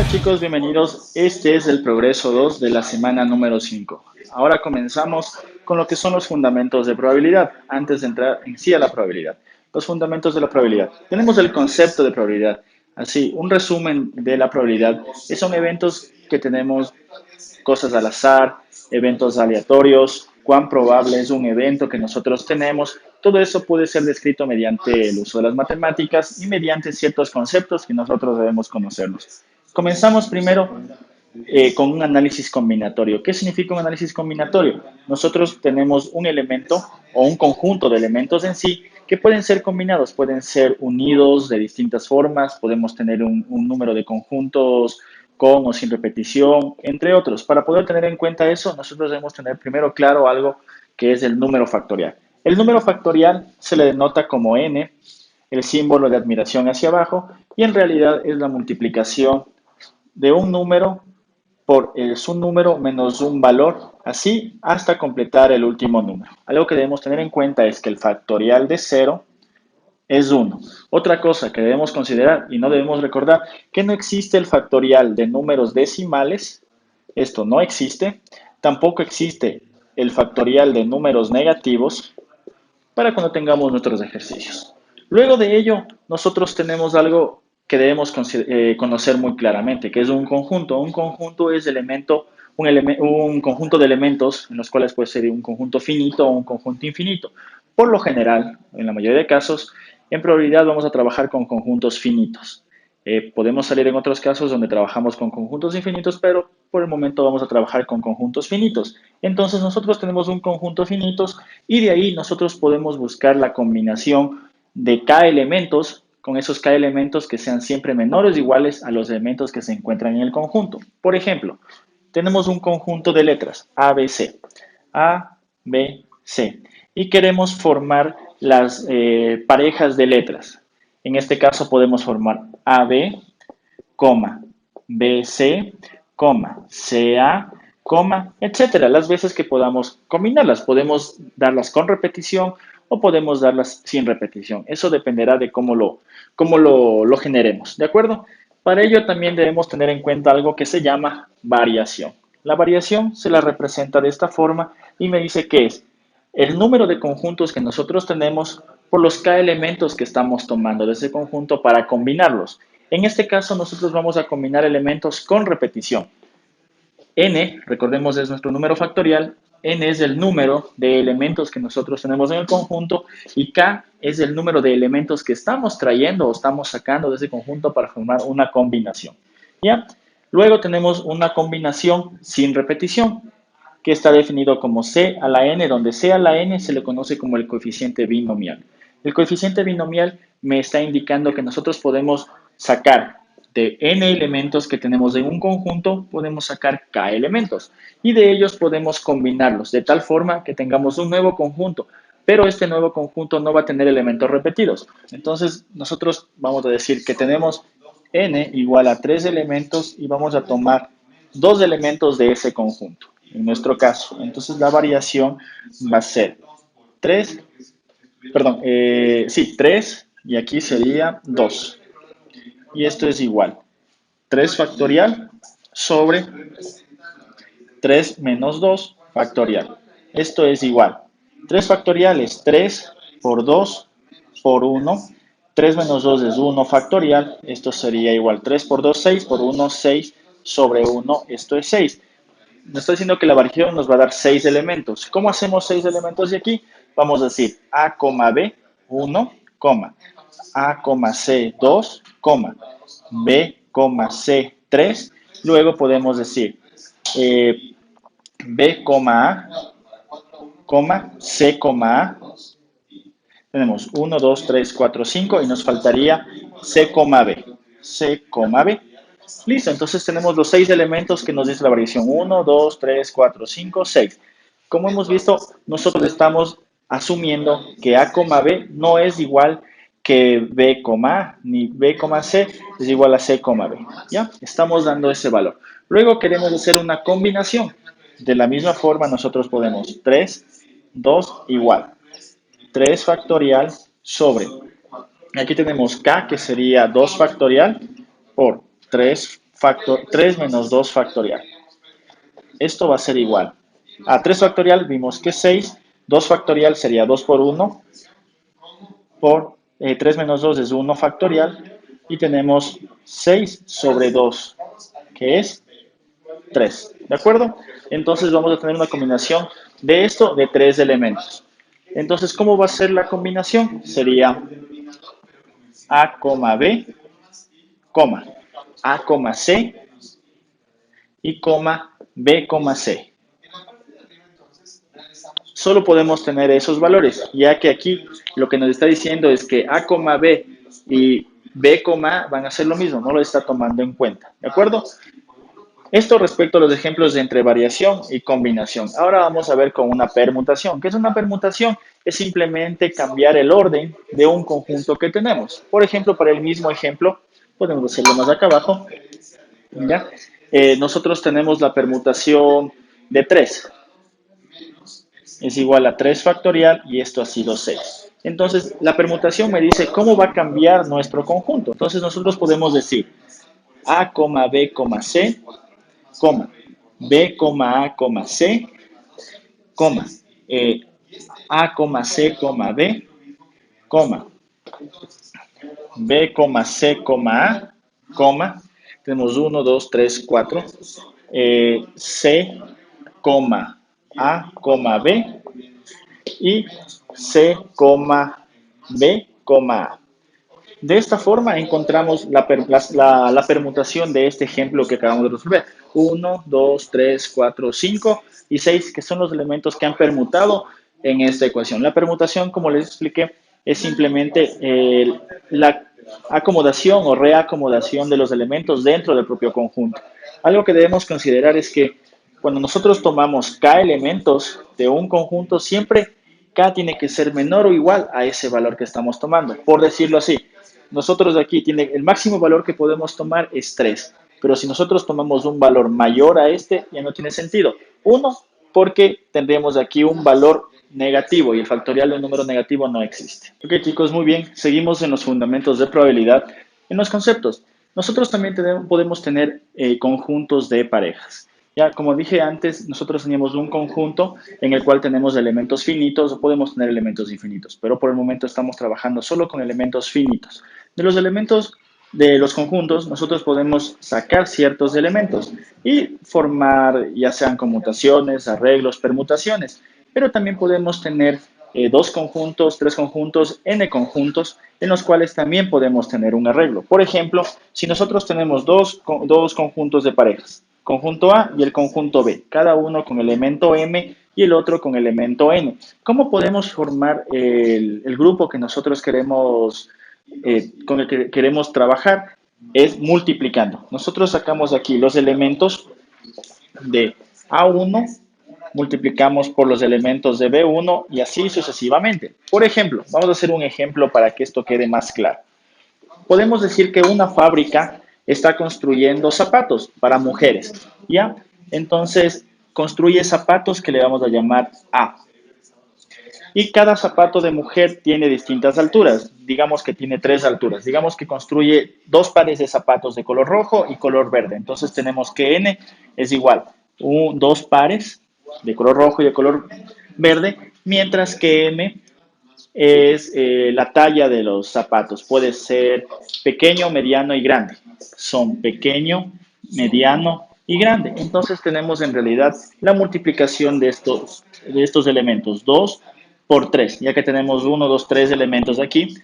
Hola chicos, bienvenidos. Este es el progreso 2 de la semana número 5. Ahora comenzamos con lo que son los fundamentos de probabilidad, antes de entrar en sí a la probabilidad. Los fundamentos de la probabilidad. Tenemos el concepto de probabilidad. Así, un resumen de la probabilidad son eventos que tenemos, cosas al azar, eventos aleatorios, cuán probable es un evento que nosotros tenemos. Todo eso puede ser descrito mediante el uso de las matemáticas y mediante ciertos conceptos que nosotros debemos conocerlos. Comenzamos primero con un análisis combinatorio. ¿Qué significa un análisis combinatorio? Nosotros tenemos un elemento o un conjunto de elementos en sí que pueden ser combinados, pueden ser unidos de distintas formas, podemos tener un número de conjuntos con o sin repetición, entre otros. Para poder tener en cuenta eso, nosotros debemos tener primero claro algo que es el número factorial. El número factorial se le denota como n, el símbolo de admiración hacia abajo, y en realidad es la multiplicación de un número por su número menos un valor, así hasta completar el último número. Algo que debemos tener en cuenta es que el factorial de 0 es 1. Otra cosa que debemos considerar y no debemos recordar, que no existe el factorial de números decimales, esto no existe, tampoco existe el factorial de números negativos para cuando tengamos nuestros ejercicios. Luego de ello, nosotros tenemos algo que debemos conocer muy claramente, que es un conjunto. Un conjunto es un conjunto de elementos en los cuales puede ser un conjunto finito o un conjunto infinito. Por lo general, en la mayoría de casos, en probabilidad vamos a trabajar con conjuntos finitos. Podemos salir en otros casos donde trabajamos con conjuntos infinitos, pero por el momento vamos a trabajar con conjuntos finitos. Entonces nosotros tenemos un conjunto finitos y de ahí nosotros podemos buscar la combinación de k elementos con esos k elementos que sean siempre menores o iguales a los elementos que se encuentran en el conjunto. Por ejemplo, tenemos un conjunto de letras A, B, C. A, B, C. Y queremos formar las parejas de letras. En este caso podemos formar AB, BC, CA, etcétera. Las veces que podamos combinarlas, podemos darlas con repetición o podemos darlas sin repetición. Eso dependerá de cómo lo generemos, ¿de acuerdo? Para ello también debemos tener en cuenta algo que se llama variación. La variación se la representa de esta forma y me dice que es el número de conjuntos que nosotros tenemos por los k elementos que estamos tomando de ese conjunto para combinarlos. En este caso, nosotros vamos a combinar elementos con repetición. N, recordemos, es nuestro número factorial. N es el número de elementos que nosotros tenemos en el conjunto y K es el número de elementos que estamos trayendo o estamos sacando de ese conjunto para formar una combinación. ¿Ya? Luego tenemos una combinación sin repetición, que está definido como C a la N, donde C a la N se le conoce como el coeficiente binomial. El coeficiente binomial me está indicando que nosotros podemos sacar de n elementos que tenemos en un conjunto, podemos sacar k elementos y de ellos podemos combinarlos de tal forma que tengamos un nuevo conjunto, pero este nuevo conjunto no va a tener elementos repetidos. Entonces nosotros vamos a decir que tenemos n igual a 3 elementos y vamos a tomar 2 elementos de ese conjunto, en nuestro caso. Entonces la variación va a ser 3, perdón, sí, 3 y aquí sería 2. Y esto es igual 3 factorial sobre 3 menos 2 factorial. Esto es igual 3 factorial es 3 por 2 por 1. 3 menos 2 es 1 factorial. Esto sería igual 3 por 2, 6 por 1, 6 sobre 1. Esto es 6. Nos está diciendo que la variación nos va a dar 6 elementos. ¿Cómo hacemos 6 elementos de aquí? Vamos a decir A, B, 1, A, C, 2, B, C, 3. Luego podemos decir B, A, C, A. Tenemos 1, 2, 3, 4, 5 y nos faltaría C, B. C, B. Listo, entonces tenemos los 6 elementos que nos dice la variación 1, 2, 3, 4, 5, 6. Como hemos visto, nosotros estamos asumiendo que A, B no es igual que B, A, ni B, C es igual a C, B. ¿Ya? Estamos dando ese valor. Luego queremos hacer una combinación. De la misma forma, nosotros podemos 3, 2 igual 3 factorial sobre, aquí tenemos K, que sería 2 factorial por 3 3 menos 2 factorial. Esto va a ser igual a 3 factorial, vimos que 6, 2 factorial sería 2 por 1, por 3 menos 2 es 1 factorial, y tenemos 6 sobre 2, que es 3, ¿de acuerdo? Entonces vamos a tener una combinación de esto de 3 elementos. Entonces, ¿cómo va a ser la combinación? Sería A, B, A, C y B, C. Solo podemos tener esos valores, ya que aquí lo que nos está diciendo es que A, B y B, A van a ser lo mismo, no lo está tomando en cuenta, ¿de acuerdo? Esto respecto a los ejemplos de entre variación y combinación. Ahora vamos a ver con una permutación. ¿Qué es una permutación? Es simplemente cambiar el orden de un conjunto que tenemos. Por ejemplo, para el mismo ejemplo, podemos hacerlo más acá abajo. ¿Ya? Nosotros tenemos la permutación de 3. Es igual a 3 factorial y esto ha sido 6. Entonces, la permutación me dice cómo va a cambiar nuestro conjunto. Entonces, nosotros podemos decir A, B, C, B, A, C, A, C, B, B, C, A, tenemos 1, 2, 3, 4, C, A, B y C, B, A. De esta forma encontramos la permutación de este ejemplo que acabamos de resolver. 1, 2, 3, 4, 5 y 6, que son los elementos que han permutado en esta ecuación. La permutación, como les expliqué, es simplemente la acomodación o reacomodación de los elementos dentro del propio conjunto. Algo que debemos considerar es que cuando nosotros tomamos K elementos de un conjunto, siempre K tiene que ser menor o igual a ese valor que estamos tomando. Por decirlo así, nosotros aquí el máximo valor que podemos tomar es 3, pero si nosotros tomamos un valor mayor a este, ya no tiene sentido. 1, porque tendríamos aquí un valor negativo y el factorial de un número negativo no existe. Ok, chicos, muy bien. Seguimos en los fundamentos de probabilidad. En los conceptos, nosotros también podemos tener conjuntos de parejas. Ya, como dije antes, nosotros teníamos un conjunto en el cual tenemos elementos finitos o podemos tener elementos infinitos, pero por el momento estamos trabajando solo con elementos finitos. De los elementos de los conjuntos, nosotros podemos sacar ciertos elementos y formar ya sean conmutaciones, arreglos, permutaciones, pero también podemos tener 2 conjuntos, 3 conjuntos, n conjuntos, en los cuales también podemos tener un arreglo. Por ejemplo, si nosotros tenemos dos conjuntos de parejas, conjunto A y el conjunto B, cada uno con elemento M y el otro con elemento N. ¿Cómo podemos formar el grupo que nosotros queremos, con el que queremos trabajar? Es multiplicando. Nosotros sacamos aquí los elementos de A1, multiplicamos por los elementos de B1 y así sucesivamente. Por ejemplo, vamos a hacer un ejemplo para que esto quede más claro. Podemos decir que una fábrica está construyendo zapatos para mujeres, ¿ya? Entonces, construye zapatos que le vamos a llamar A. Y cada zapato de mujer tiene distintas alturas. Digamos que tiene 3 alturas. Digamos que construye 2 pares de zapatos de color rojo y color verde. Entonces, tenemos que N es igual a 2 pares de color rojo y de color verde, mientras que M es la talla de los zapatos. Puede ser pequeño, mediano y grande. Son pequeño, mediano y grande. Entonces tenemos en realidad la multiplicación de estos elementos. 2 por 3, ya que tenemos 1, 2, 3 elementos aquí.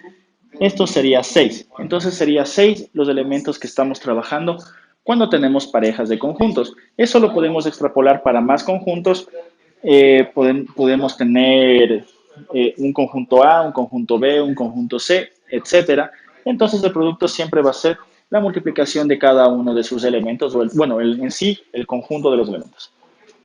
Esto sería 6. Entonces sería 6 los elementos que estamos trabajando cuando tenemos parejas de conjuntos. Eso lo podemos extrapolar para más conjuntos. Podemos tener un conjunto A, un conjunto B, un conjunto C, etcétera. Entonces el producto siempre va a ser la multiplicación de cada uno de sus elementos, o en sí, el conjunto de los elementos.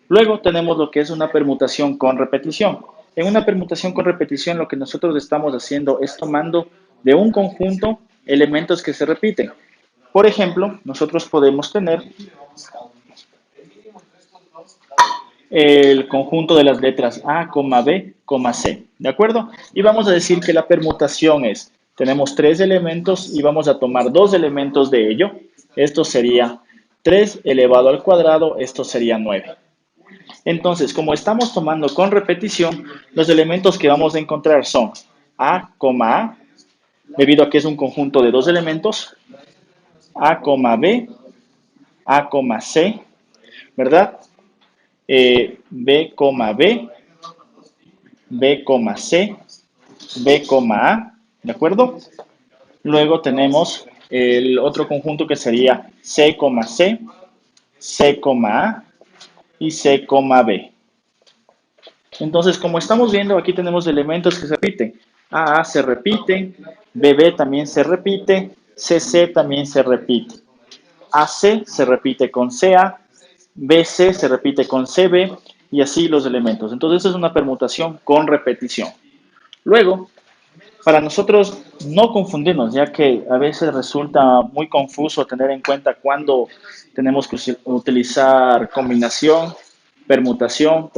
Luego tenemos lo que es una permutación con repetición. En una permutación con repetición lo que nosotros estamos haciendo es tomando de un conjunto elementos que se repiten. Por ejemplo, nosotros podemos tener el conjunto de las letras A, B, C, ¿de acuerdo? Y vamos a decir que la permutación es, tenemos 3 elementos y vamos a tomar 2 elementos de ello. Esto sería 3 elevado al cuadrado, esto sería 9. Entonces, como estamos tomando con repetición, los elementos que vamos a encontrar son A, A, debido a que es un conjunto de dos elementos, A, B, A, C, ¿verdad? B, B, B, C, B, A, ¿de acuerdo? Luego tenemos el otro conjunto que sería C, C, C, A y C, B. Entonces, como estamos viendo, aquí tenemos elementos que se repiten. A se repite, B también se repite, C también se repite. AC se repite con CA, BC se repite con CB y así los elementos. Entonces, es una permutación con repetición. Luego, para nosotros no confundirnos, ya que a veces resulta muy confuso tener en cuenta cuándo tenemos que utilizar combinación, permutación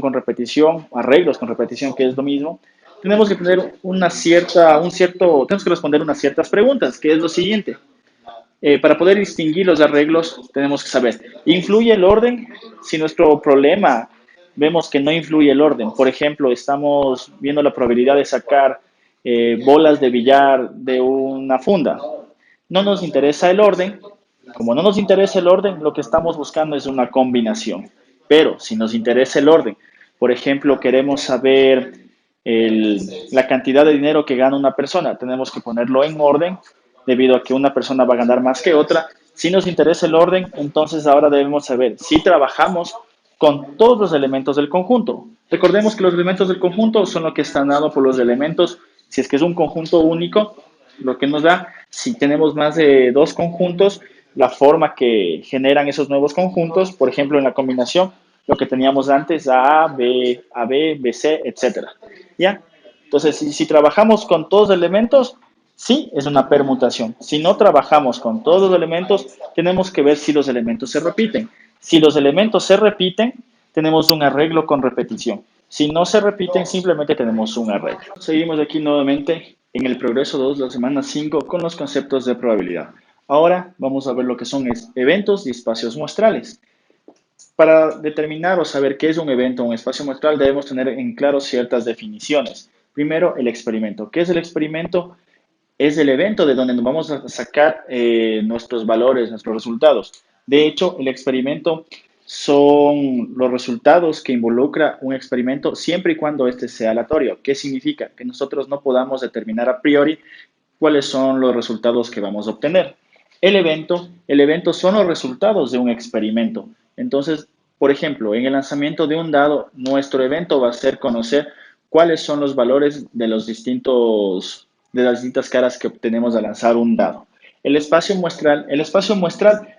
con repetición, arreglos con repetición, que es lo mismo. Tenemos que tener tenemos que responder unas ciertas preguntas, que es lo siguiente. Para poder distinguir los arreglos, tenemos que saber, ¿influye el orden? Si nuestro problema vemos que no influye el orden, por ejemplo, estamos viendo la probabilidad de sacar bolas de billar de una funda. No nos interesa el orden. Como no nos interesa el orden, lo que estamos buscando es una combinación. Pero si nos interesa el orden, por ejemplo, queremos saber la cantidad de dinero que gana una persona, tenemos que ponerlo en orden debido a que una persona va a ganar más que otra. Si nos interesa el orden, entonces ahora debemos saber si trabajamos con todos los elementos del conjunto. Recordemos que los elementos del conjunto son lo que están dados por los elementos. Si es que es un conjunto único, lo que nos da, si tenemos más de dos conjuntos, la forma que generan esos nuevos conjuntos, por ejemplo, en la combinación, lo que teníamos antes, B, BC, etcétera. ¿Ya? Entonces, si trabajamos con todos los elementos, sí, es una permutación. Si no trabajamos con todos los elementos, tenemos que ver si los elementos se repiten. Si los elementos se repiten, tenemos un arreglo con repetición. Si no se repiten, simplemente tenemos un arreglo. Seguimos aquí nuevamente en el progreso 2 de la semana 5 con los conceptos de probabilidad. Ahora vamos a ver lo que son eventos y espacios muestrales. Para determinar o saber qué es un evento o un espacio muestral, debemos tener en claro ciertas definiciones. Primero, el experimento. ¿Qué es el experimento? Es el evento de donde nos vamos a sacar nuestros valores, nuestros resultados. De hecho, el experimento son los resultados que involucra un experimento siempre y cuando este sea aleatorio. ¿Qué significa? Que nosotros no podamos determinar a priori cuáles son los resultados que vamos a obtener. El evento son los resultados de un experimento. Entonces, por ejemplo, en el lanzamiento de un dado, nuestro evento va a ser conocer cuáles son los valores de las distintas caras que obtenemos al lanzar un dado. El espacio muestral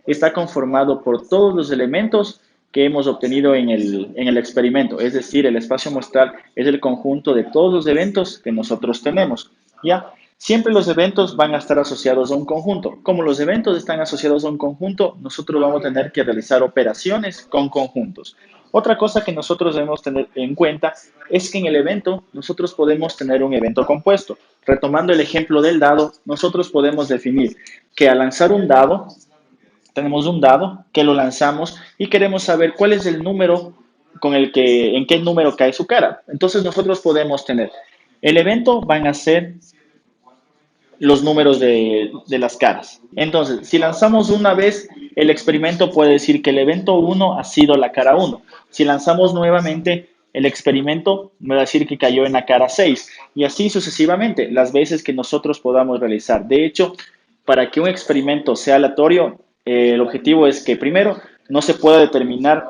está conformado por todos los elementos que hemos obtenido en el experimento. Es decir, el espacio muestral es el conjunto de todos los eventos que nosotros tenemos. ¿Ya? Siempre los eventos van a estar asociados a un conjunto. Como los eventos están asociados a un conjunto, nosotros vamos a tener que realizar operaciones con conjuntos. Otra cosa que nosotros debemos tener en cuenta es que en el evento nosotros podemos tener un evento compuesto. Retomando el ejemplo del dado, nosotros podemos definir que al lanzar un dado, tenemos un dado que lo lanzamos y queremos saber cuál es el número en qué número cae su cara. Entonces nosotros podemos tener, el evento van a ser los números de las caras. Entonces, si lanzamos una vez, el experimento puede decir que el evento 1 ha sido la cara 1. Si lanzamos nuevamente, el experimento me va a decir que cayó en la cara 6. Y así sucesivamente, las veces que nosotros podamos realizar. De hecho, para que un experimento sea aleatorio, el objetivo es que primero, no se pueda determinar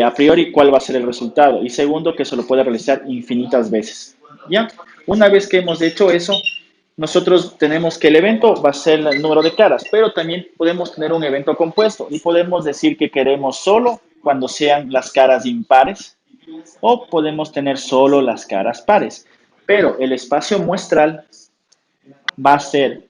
a priori cuál va a ser el resultado. Y segundo, que se lo pueda realizar infinitas veces. ¿Ya? Una vez que hemos hecho eso, nosotros tenemos que el evento va a ser el número de caras, pero también podemos tener un evento compuesto y podemos decir que queremos solo cuando sean las caras impares o podemos tener solo las caras pares. Pero el espacio muestral va a ser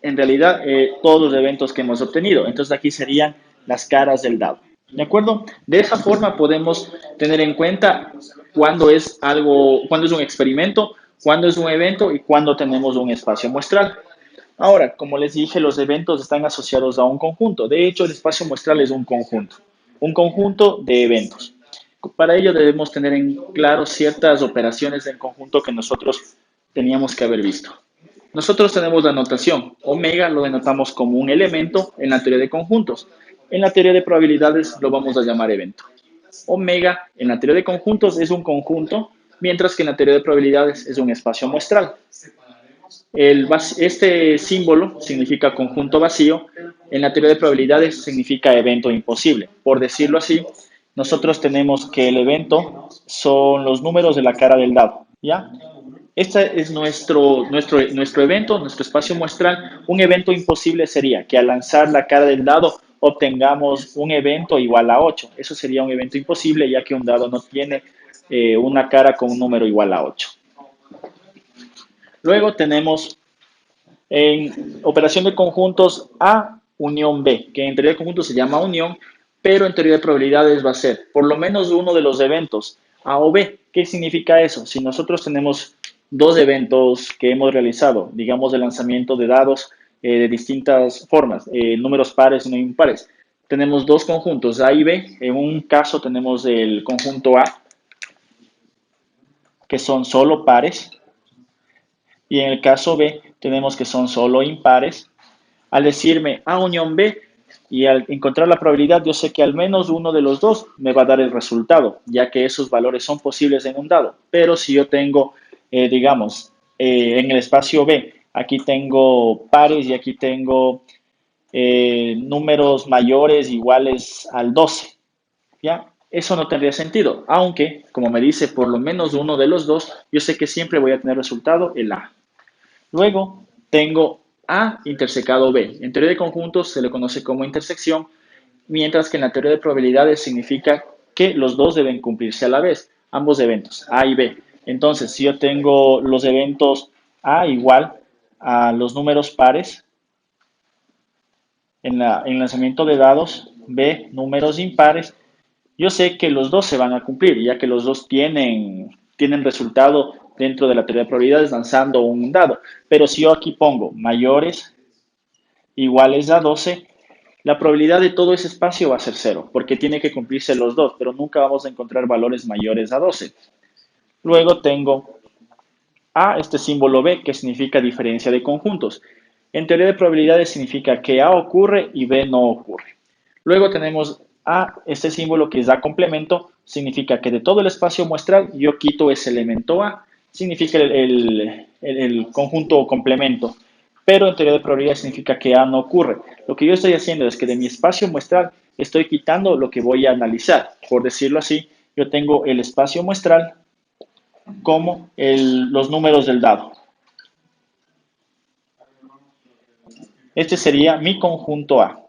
en realidad todos los eventos que hemos obtenido. Entonces aquí serían las caras del dado. ¿De acuerdo? De esa forma podemos tener en cuenta cuándo es un experimento, cuándo es un evento y cuándo tenemos un espacio muestral. Ahora, como les dije, los eventos están asociados a un conjunto. De hecho, el espacio muestral es un conjunto de eventos. Para ello debemos tener en claro ciertas operaciones en conjunto que nosotros teníamos que haber visto. Nosotros tenemos la notación. Omega lo denotamos como un elemento en la teoría de conjuntos. En la teoría de probabilidades lo vamos a llamar evento. Omega en la teoría de conjuntos es un conjunto, mientras que en la teoría de probabilidades es un espacio muestral. Este símbolo significa conjunto vacío. En la teoría de probabilidades significa evento imposible. Por decirlo así, nosotros tenemos que el evento son los números de la cara del dado, ¿ya? Este es nuestro evento, nuestro espacio muestral. Un evento imposible sería que al lanzar la cara del dado obtengamos un evento igual a 8. Eso sería un evento imposible, ya que un dado no tiene una cara con un número igual a 8. Luego tenemos en operación de conjuntos A unión B, que en teoría de conjuntos se llama unión, pero en teoría de probabilidades va a ser por lo menos uno de los eventos A o B. ¿Qué significa eso? Si nosotros tenemos dos eventos que hemos realizado, digamos el lanzamiento de dados de distintas formas, números pares y no impares, tenemos dos conjuntos A y B. En un caso tenemos el conjunto A, que son solo pares, y en el caso B tenemos que son solo impares. Al decirme A unión B y al encontrar la probabilidad, yo sé que al menos uno de los dos me va a dar el resultado, ya que esos valores son posibles en un dado. Pero si yo tengo, digamos, en el espacio B, aquí tengo pares y aquí tengo números mayores iguales al 12, ¿ya? Eso no tendría sentido, aunque, como me dice por lo menos uno de los dos, yo sé que siempre voy a tener resultado el A. Luego tengo A intersecado B. En teoría de conjuntos se le conoce como intersección, mientras que en la teoría de probabilidades significa que los dos deben cumplirse a la vez, ambos eventos, A y B. Entonces, si yo tengo los eventos A igual a los números pares, en el lanzamiento de dados, B números impares, yo sé que los dos se van a cumplir, ya que los dos tienen resultado dentro de la teoría de probabilidades lanzando un dado. Pero si yo aquí pongo mayores iguales a 12, la probabilidad de todo ese espacio va a ser cero, porque tiene que cumplirse los dos, pero nunca vamos a encontrar valores mayores a 12. Luego tengo A, este símbolo B, que significa diferencia de conjuntos. En teoría de probabilidades significa que A ocurre y B no ocurre. Luego tenemos A, este símbolo que es A complemento, significa que de todo el espacio muestral yo quito ese elemento A, significa el conjunto complemento, pero en teoría de probabilidades significa que A no ocurre. Lo que yo estoy haciendo es que de mi espacio muestral estoy quitando lo que voy a analizar. Por decirlo así, yo tengo el espacio muestral como los números del dado. Este sería mi conjunto A.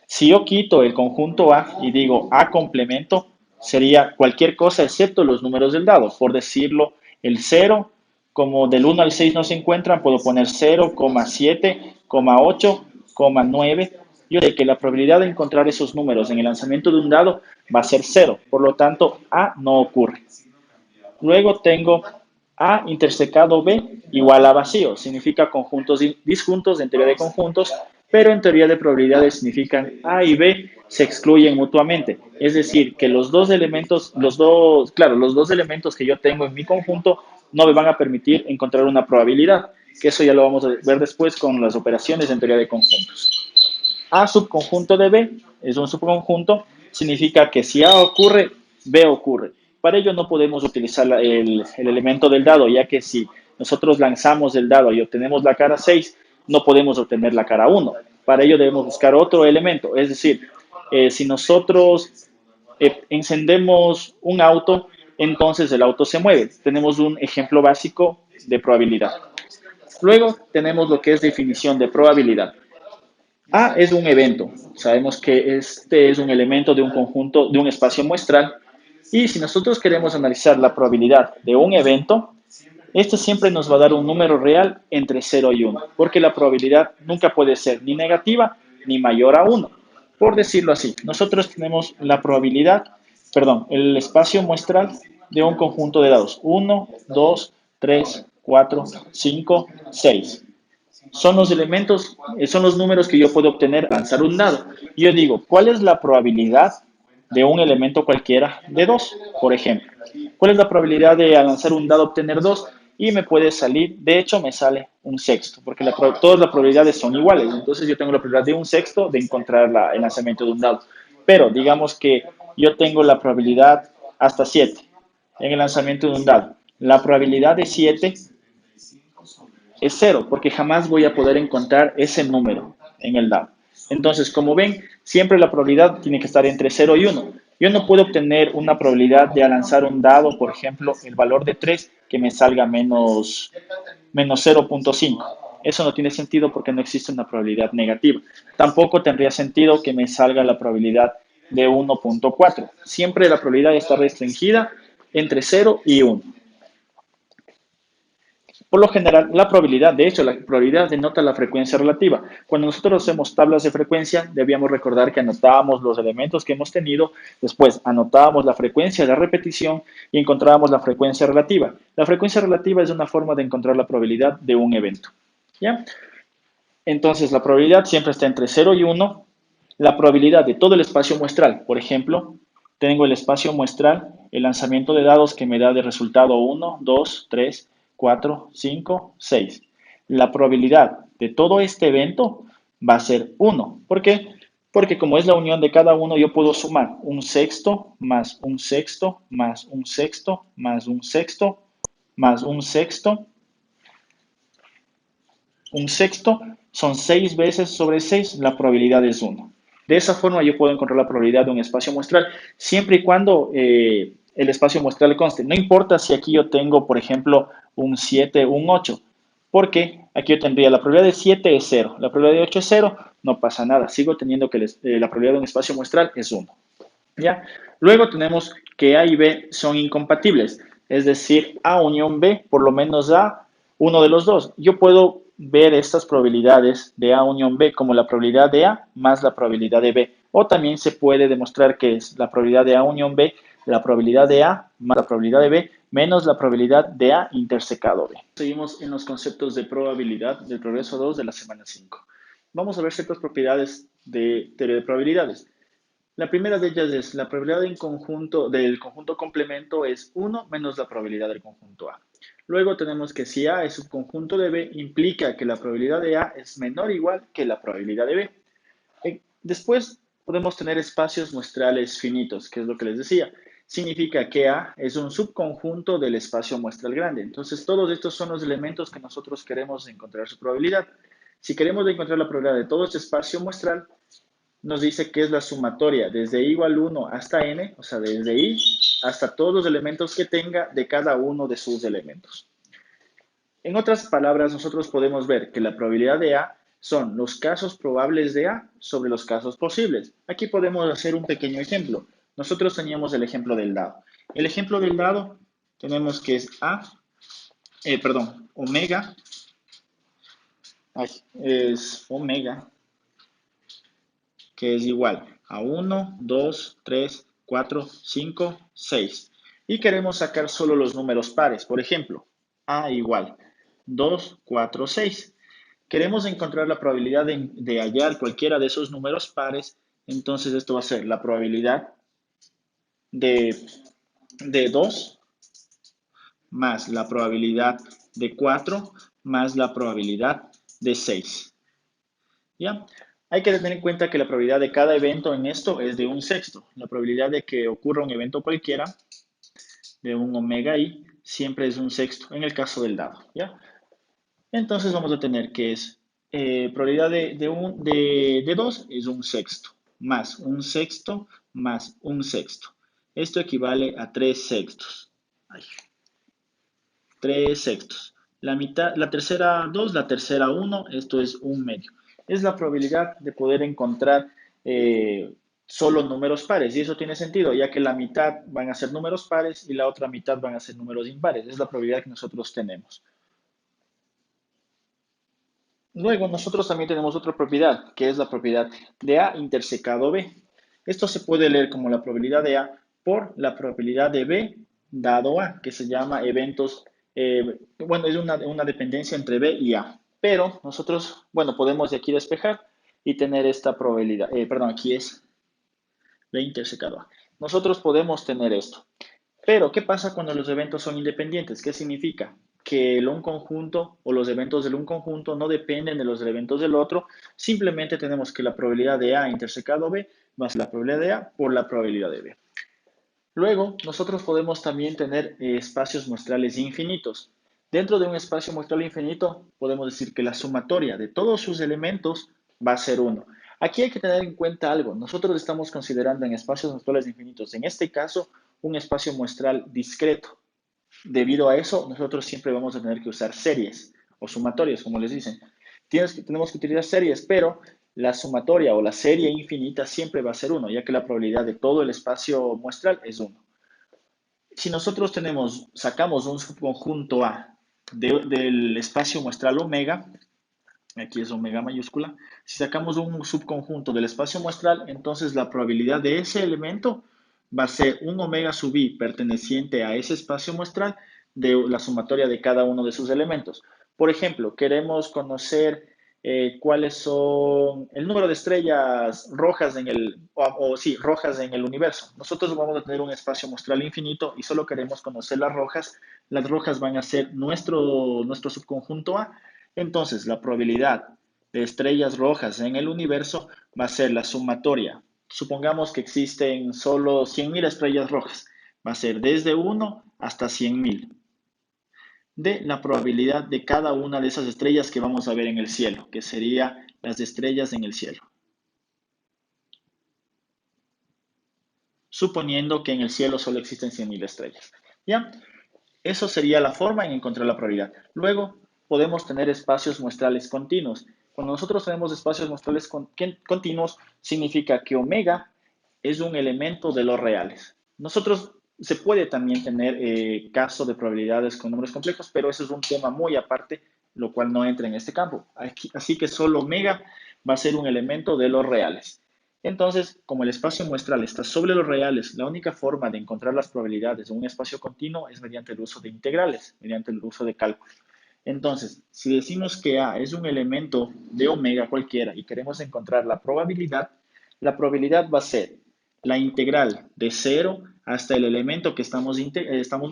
Si yo quito el conjunto A y digo A complemento, sería cualquier cosa excepto los números del dado. Por decirlo, el 0, como del 1 al 6 no se encuentran, puedo poner 0, 7, 8, 9. Yo sé que la probabilidad de encontrar esos números en el lanzamiento de un dado va a ser 0. Por lo tanto, A no ocurre. Luego tengo A intersecado B igual a vacío. Significa conjuntos disjuntos en teoría de conjuntos, pero en teoría de probabilidades significan A y B se excluyen mutuamente. Es decir, que los dos elementos que yo tengo en mi conjunto no me van a permitir encontrar una probabilidad, que eso ya lo vamos a ver después con las operaciones en teoría de conjuntos. A subconjunto de B es un subconjunto, significa que si A ocurre, B ocurre. Para ello no podemos utilizar el elemento del dado, ya que si nosotros lanzamos el dado y obtenemos la cara 6, no podemos obtener la cara 1. Para ello debemos buscar otro elemento, es decir, si nosotros encendemos un auto, entonces el auto se mueve. Tenemos un ejemplo básico de probabilidad. Luego tenemos lo que es definición de probabilidad. A es un evento. Sabemos que este es un elemento de un conjunto, de un espacio muestral. Y si nosotros queremos analizar la probabilidad de un evento, este siempre nos va a dar un número real entre 0 y 1, porque la probabilidad nunca puede ser ni negativa ni mayor a 1. Por decirlo así, nosotros tenemos la probabilidad, perdón, el espacio muestral de un conjunto de dados. 1, 2, 3, 4, 5, 6. Son los elementos, son los números que yo puedo obtener al lanzar un dado. Yo digo, ¿cuál es la probabilidad de un elemento cualquiera de 2, por ejemplo? ¿Cuál es la probabilidad de al lanzar un dado obtener 2? Y me puede salir, de hecho me sale un sexto, porque todas las probabilidades son iguales. Entonces yo tengo la probabilidad de un sexto de encontrar el lanzamiento de un dado. Pero digamos que yo tengo la probabilidad hasta 7 en el lanzamiento de un dado. La probabilidad de 7 es cero, porque jamás voy a poder encontrar ese número en el dado. Entonces, como ven, siempre la probabilidad tiene que estar entre cero y uno. Yo no puedo obtener una probabilidad de lanzar un dado, por ejemplo, el valor de 3 que me salga menos 0.5. Eso no tiene sentido porque no existe una probabilidad negativa. Tampoco tendría sentido que me salga la probabilidad de 1.4. Siempre la probabilidad está restringida entre cero y uno. Por lo general, la probabilidad, de hecho, la probabilidad denota la frecuencia relativa. Cuando nosotros hacemos tablas de frecuencia, debíamos recordar que anotábamos los elementos que hemos tenido, después anotábamos la frecuencia de repetición y encontrábamos la frecuencia relativa. La frecuencia relativa es una forma de encontrar la probabilidad de un evento. ¿Ya? Entonces, la probabilidad siempre está entre cero y uno. La probabilidad de todo el espacio muestral, por ejemplo, tengo el espacio muestral, el lanzamiento de dados que me da de resultado uno, 2, 3, 4, 5, 6. La probabilidad de todo este evento va a ser uno. ¿Por qué? Porque como es la unión de cada uno, yo puedo sumar un sexto más un sexto más un sexto más un sexto más un sexto. Un sexto son 6 veces sobre 6, la probabilidad es uno. De esa forma yo puedo encontrar la probabilidad de un espacio muestral, siempre y cuando el espacio muestral conste. No importa si aquí yo tengo, por ejemplo, un 7, un 8, porque aquí yo tendría la probabilidad de 7 es cero, la probabilidad de 8 es cero, no pasa nada, sigo teniendo que la probabilidad de un espacio muestral es uno. ¿Ya? Luego tenemos que A y B son incompatibles, es decir, A unión B, por lo menos A, uno de los dos. Yo puedo ver estas probabilidades de A unión B como la probabilidad de A más la probabilidad de B. O también se puede demostrar que es la probabilidad de A unión B, la probabilidad de A más la probabilidad de B, menos la probabilidad de A intersecado B. Seguimos en los conceptos de probabilidad del progreso 2 de la semana 5. Vamos a ver ciertas propiedades de teoría de probabilidades. La primera de ellas es la probabilidad del conjunto complemento es 1 menos la probabilidad del conjunto A. Luego tenemos que si A es subconjunto de B, implica que la probabilidad de A es menor o igual que la probabilidad de B. Después podemos tener espacios muestrales finitos, que es lo que les decía. Significa que A es un subconjunto del espacio muestral grande. Entonces, todos estos son los elementos que nosotros queremos encontrar su probabilidad. Si queremos encontrar la probabilidad de todo este espacio muestral, nos dice que es la sumatoria desde i igual 1 hasta n, o sea, desde i hasta todos los elementos que tenga de cada uno de sus elementos. En otras palabras, nosotros podemos ver que la probabilidad de A son los casos probables de A sobre los casos posibles. Aquí podemos hacer un pequeño ejemplo. Nosotros teníamos el ejemplo del dado. El ejemplo del dado tenemos que es omega, es omega que es igual a 1, 2, 3, 4, 5, 6. Y queremos sacar solo los números pares. Por ejemplo, A igual 2, 4, 6. Queremos encontrar la probabilidad de hallar cualquiera de esos números pares. Entonces esto va a ser la probabilidad de, de 2 más la probabilidad de 4 más la probabilidad de 6. ¿Ya? Hay que tener en cuenta que la probabilidad de cada evento en esto es de un sexto. La probabilidad de que ocurra un evento cualquiera de un omega i siempre es un sexto en el caso del dado. ¿Ya? Entonces vamos a tener que es probabilidad de 2 es un sexto, más un sexto, más un sexto. Esto equivale a 3 sextos. Ay, 3 sextos. La mitad, la tercera 2, la tercera 1, esto es un medio. Es la probabilidad de poder encontrar solo números pares. Y eso tiene sentido, ya que la mitad van a ser números pares y la otra mitad van a ser números impares. Es la probabilidad que nosotros tenemos. Luego, nosotros también tenemos otra propiedad, que es la propiedad de A intersecado B. Esto se puede leer como la probabilidad de A por la probabilidad de B dado A, que se llama eventos, bueno, es una dependencia entre B y A. Pero nosotros, bueno, podemos de aquí despejar y tener esta probabilidad. Perdón, aquí es 20 secado A. Nosotros podemos tener esto. Pero, ¿qué pasa cuando los eventos son independientes? ¿Qué significa? Que un conjunto o los eventos de un conjunto no dependen de los eventos del otro. Simplemente tenemos que la probabilidad de A intersecado B más la probabilidad de A por la probabilidad de B. Luego, nosotros podemos también tener espacios muestrales infinitos. Dentro de un espacio muestral infinito, podemos decir que la sumatoria de todos sus elementos va a ser 1. Aquí hay que tener en cuenta algo. Nosotros estamos considerando en espacios muestrales infinitos, en este caso, un espacio muestral discreto. Debido a eso, nosotros siempre vamos a tener que usar series o sumatorias, como les dicen. Tenemos que utilizar series, pero la sumatoria o la serie infinita siempre va a ser 1, ya que la probabilidad de todo el espacio muestral es 1. Si nosotros sacamos un subconjunto A del espacio muestral omega, aquí es omega mayúscula, si sacamos un subconjunto del espacio muestral, entonces la probabilidad de ese elemento va a ser un omega sub i perteneciente a ese espacio muestral de la sumatoria de cada uno de sus elementos. Por ejemplo, queremos conocer cuáles son el número de estrellas rojas rojas en el universo. Nosotros vamos a tener un espacio muestral infinito y solo queremos conocer las rojas. Las rojas van a ser nuestro subconjunto A. Entonces, la probabilidad de estrellas rojas en el universo va a ser la sumatoria. Supongamos que existen solo 100.000 estrellas rojas. Va a ser desde 1 hasta 100.000 de la probabilidad de cada una de esas estrellas que vamos a ver en el cielo, que serían las estrellas en el cielo. Suponiendo que en el cielo solo existen 100.000 estrellas. ¿Ya? Eso sería la forma en encontrar la probabilidad. Luego, podemos tener espacios muestrales continuos. Cuando nosotros tenemos espacios muestrales continuos, significa que omega es un elemento de los reales. Nosotros se puede también tener caso de probabilidades con números complejos, pero eso es un tema muy aparte, lo cual no entra en este campo. Así que solo omega va a ser un elemento de los reales. Entonces, como el espacio muestral está sobre los reales, la única forma de encontrar las probabilidades de un espacio continuo es mediante el uso de integrales, mediante el uso de cálculo. Entonces, si decimos que A es un elemento de omega cualquiera y queremos encontrar la probabilidad va a ser la integral de 0 hasta el elemento que estamos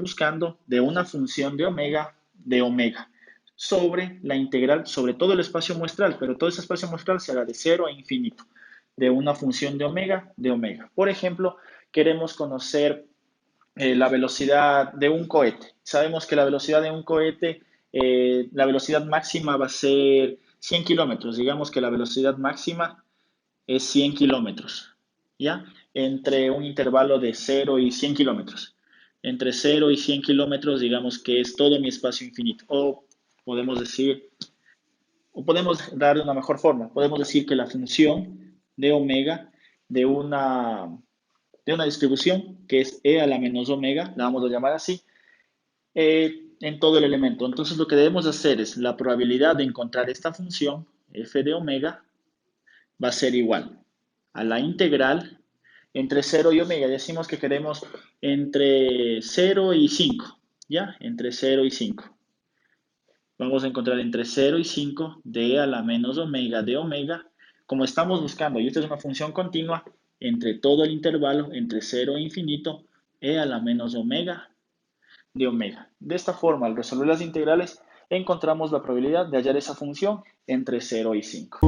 buscando de una función de omega sobre la integral sobre todo el espacio muestral, pero todo ese espacio muestral será de 0 a infinito de una función de omega. Por ejemplo, queremos conocer la velocidad de un cohete. Sabemos que la velocidad de un cohete, la velocidad máxima va a ser 100 kilómetros. Digamos que la velocidad máxima es 100 kilómetros, ¿ya? Entre un intervalo de 0 y 100 kilómetros. Entre 0 y 100 kilómetros, digamos que es todo mi espacio infinito. O podemos dar de una mejor forma. Podemos decir que la función de omega de una distribución que es e a la menos omega, la vamos a llamar así, en todo el elemento. Entonces lo que debemos hacer es la probabilidad de encontrar esta función, f de omega, va a ser igual a la integral entre 0 y omega. Decimos que queremos entre 0 y 5, ¿ya? Entre 0 y 5. Vamos a encontrar entre 0 y 5 de e a la menos omega de omega. Como estamos buscando, y esta es una función continua, entre todo el intervalo, entre 0 e infinito, e a la menos omega de omega. De esta forma, al resolver las integrales, encontramos la probabilidad de hallar esa función entre 0 y 5.